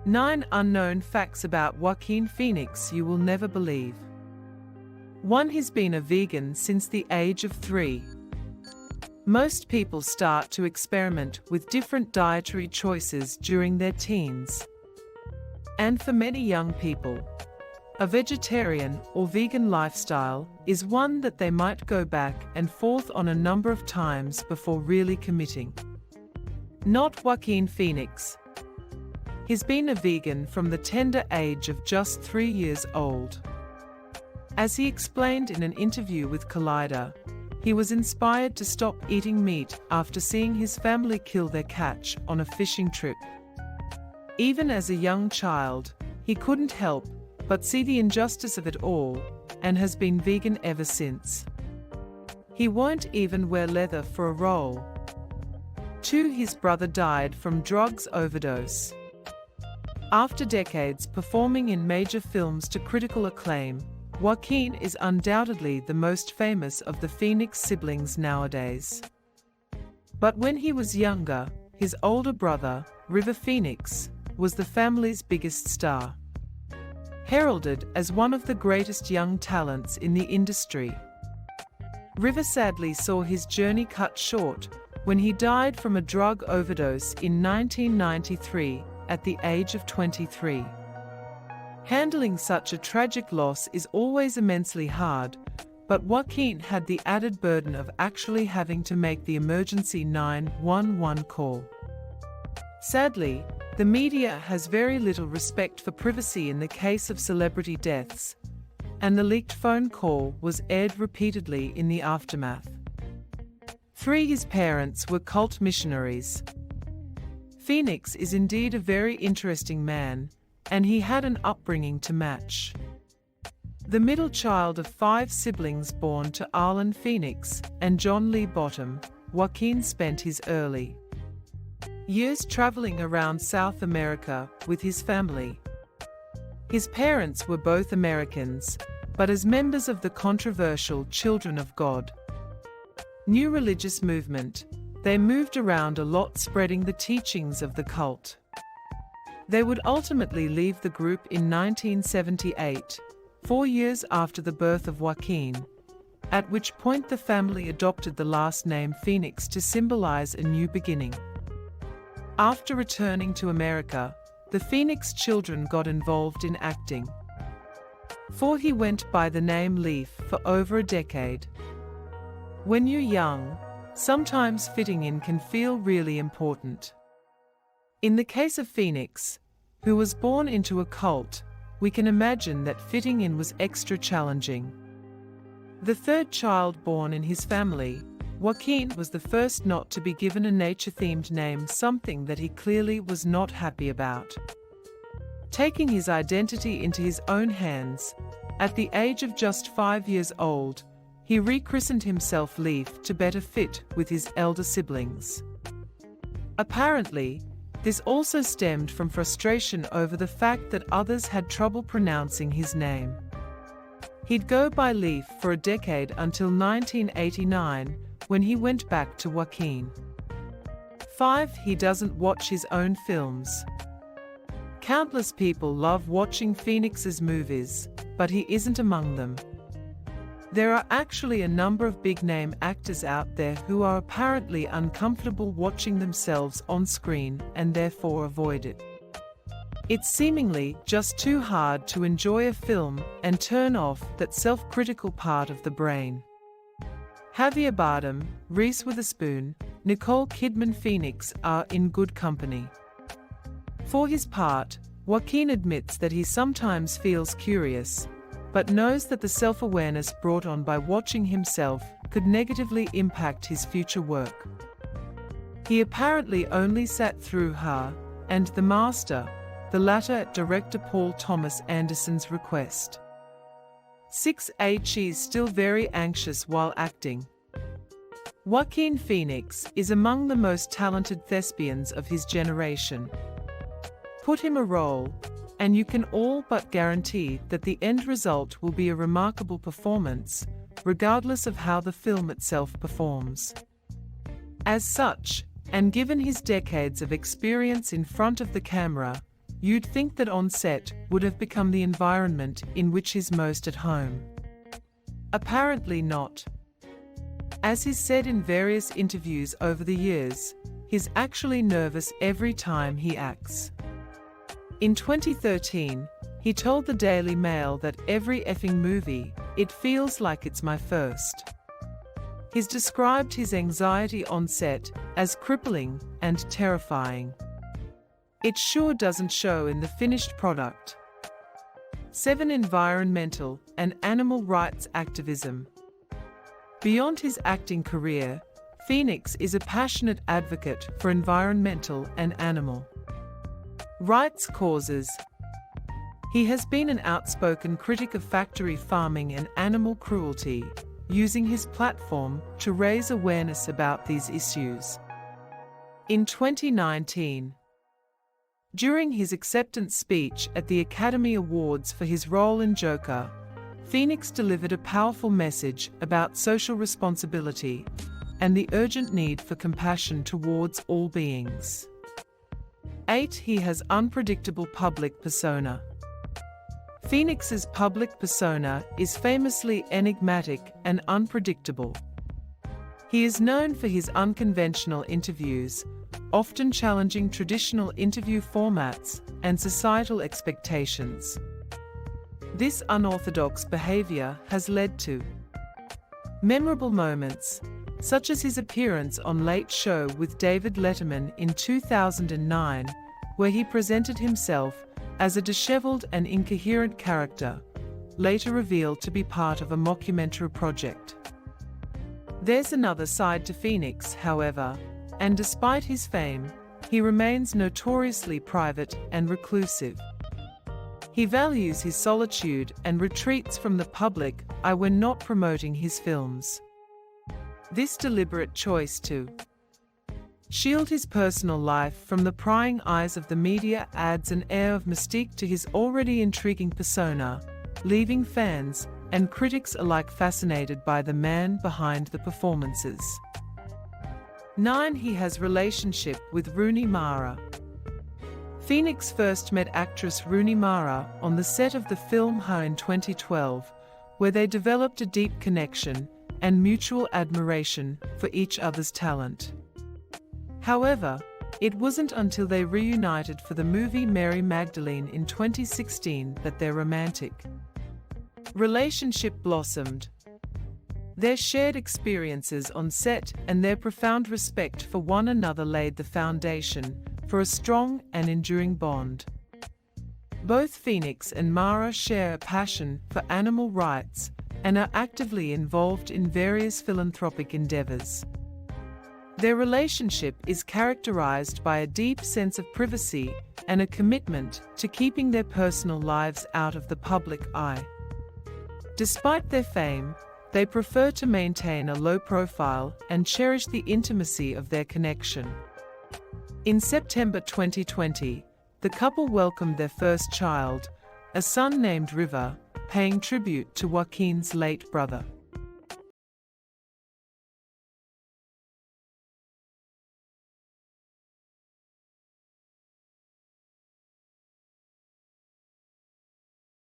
9 unknown facts about Joaquin Phoenix you will never believe. 1. He's been a vegan since the age of 3. Most people start to experiment with different dietary choices during their teens. And for many young people, a vegetarian or vegan lifestyle is one that they might go back and forth on a number of times before really committing. Not Joaquin Phoenix. He's been a vegan from the tender age of just 3 years old. As he explained in an interview with Collider, he was inspired to stop eating meat after seeing his family kill their catch on a fishing trip. Even as a young child, he couldn't help but see the injustice of it all, and has been vegan ever since. He won't even wear leather for a role. 2. His brother died from drugs overdose. After decades performing in major films to critical acclaim, Joaquin is undoubtedly the most famous of the Phoenix siblings nowadays. But when he was younger, his older brother, River Phoenix, was the family's biggest star. Heralded as one of the greatest young talents in the industry. River sadly saw his journey cut short when he died from a drug overdose in 1993 at the age of 23. Handling such a tragic loss is always immensely hard, but Joaquin had the added burden of actually having to make the emergency 911 call. Sadly, the media has very little respect for privacy in the case of celebrity deaths, and the leaked phone call was aired repeatedly in the aftermath. 3. His parents were cult missionaries. Phoenix is indeed a very interesting man, and he had an upbringing to match. The middle child of 5 siblings born to Arlen Phoenix and John Lee Bottom, Joaquin spent his early years traveling around South America with his family. His parents were both Americans, but as members of the controversial Children of God new religious movement, they moved around a lot, spreading the teachings of the cult. They would ultimately leave the group in 1978, 4 years after the birth of Joaquin, at which point the family adopted the last name Phoenix to symbolize a new beginning. After returning to America, the Phoenix children got involved in acting. 4. He went by the name Leaf for over a decade. When you're young, sometimes fitting in can feel really important. In the case of Phoenix, who was born into a cult, we can imagine that fitting in was extra challenging. The 3rd child born in his family, Joaquin was the first not to be given a nature-themed name, something that he clearly was not happy about. Taking his identity into his own hands, at the age of just 5 years old, he rechristened himself Leaf to better fit with his elder siblings. Apparently, this also stemmed from frustration over the fact that others had trouble pronouncing his name. He'd go by Leaf for a decade until 1989, when he went back to Joaquin. 5. He doesn't watch his own films. Countless people love watching Phoenix's movies, but he isn't among them. There are actually a number of big-name actors out there who are apparently uncomfortable watching themselves on screen and therefore avoid it. It's seemingly just too hard to enjoy a film and turn off that self-critical part of the brain. Javier Bardem, Reese Witherspoon, Nicole Kidman, Phoenix are in good company. For his part, Joaquin admits that he sometimes feels curious, but knows that the self-awareness brought on by watching himself could negatively impact his future work. He apparently only sat through Her and The Master, the latter at director Paul Thomas Anderson's request. 6. She's still very anxious while acting. Joaquin Phoenix is among the most talented thespians of his generation. Put him a role, and you can all but guarantee that the end result will be a remarkable performance, regardless of how the film itself performs. As such, and given his decades of experience in front of the camera, you'd think that on set would have become the environment in which he's most at home. Apparently not. As he's said in various interviews over the years, he's actually nervous every time he acts. In 2013, he told the Daily Mail that every effing movie, it feels like it's my first. He's described his anxiety on set as crippling and terrifying. It sure doesn't show in the finished product. 7. Environmental and animal rights activism. Beyond his acting career, Felix is a passionate advocate for environmental and animal rights causes. He has been an outspoken critic of factory farming and animal cruelty, using his platform to raise awareness about these issues. In 2019, during his acceptance speech at the Academy Awards for his role in Joker, Felix delivered a powerful message about social responsibility and the urgent need for compassion towards all beings. 8. He has unpredictable public persona. Felix's public persona is famously enigmatic and unpredictable. He is known for his unconventional interviews, often challenging traditional interview formats and societal expectations. This unorthodox behavior has led to memorable moments, such as his appearance on Late Show with David Letterman in 2009, where he presented himself as a disheveled and incoherent character, later revealed to be part of a mockumentary project. There's another side to Felix, however, and despite his fame, he remains notoriously private and reclusive. He values his solitude and retreats from the public eye when not promoting his films. This deliberate choice to shield his personal life from the prying eyes of the media adds an air of mystique to his already intriguing persona, leaving fans and critics alike fascinated by the man behind the performances. 9. He has relationship with Rooney Mara. Felix first met actress Rooney Mara on the set of the film Her in 2012, where they developed a deep connection and mutual admiration for each other's talent. However, it wasn't until they reunited for the movie Mary Magdalene in 2016 that their romantic relationship blossomed. Their shared experiences on set and their profound respect for one another laid the foundation for a strong and enduring bond. Both Felix and Mara share a passion for animal rights and are actively involved in various philanthropic endeavors. Their relationship is characterized by a deep sense of privacy and a commitment to keeping their personal lives out of the public eye. Despite their fame, they prefer to maintain a low profile and cherish the intimacy of their connection. In September 2020, the couple welcomed their first child, a son named River, paying tribute to Joaquin's late brother.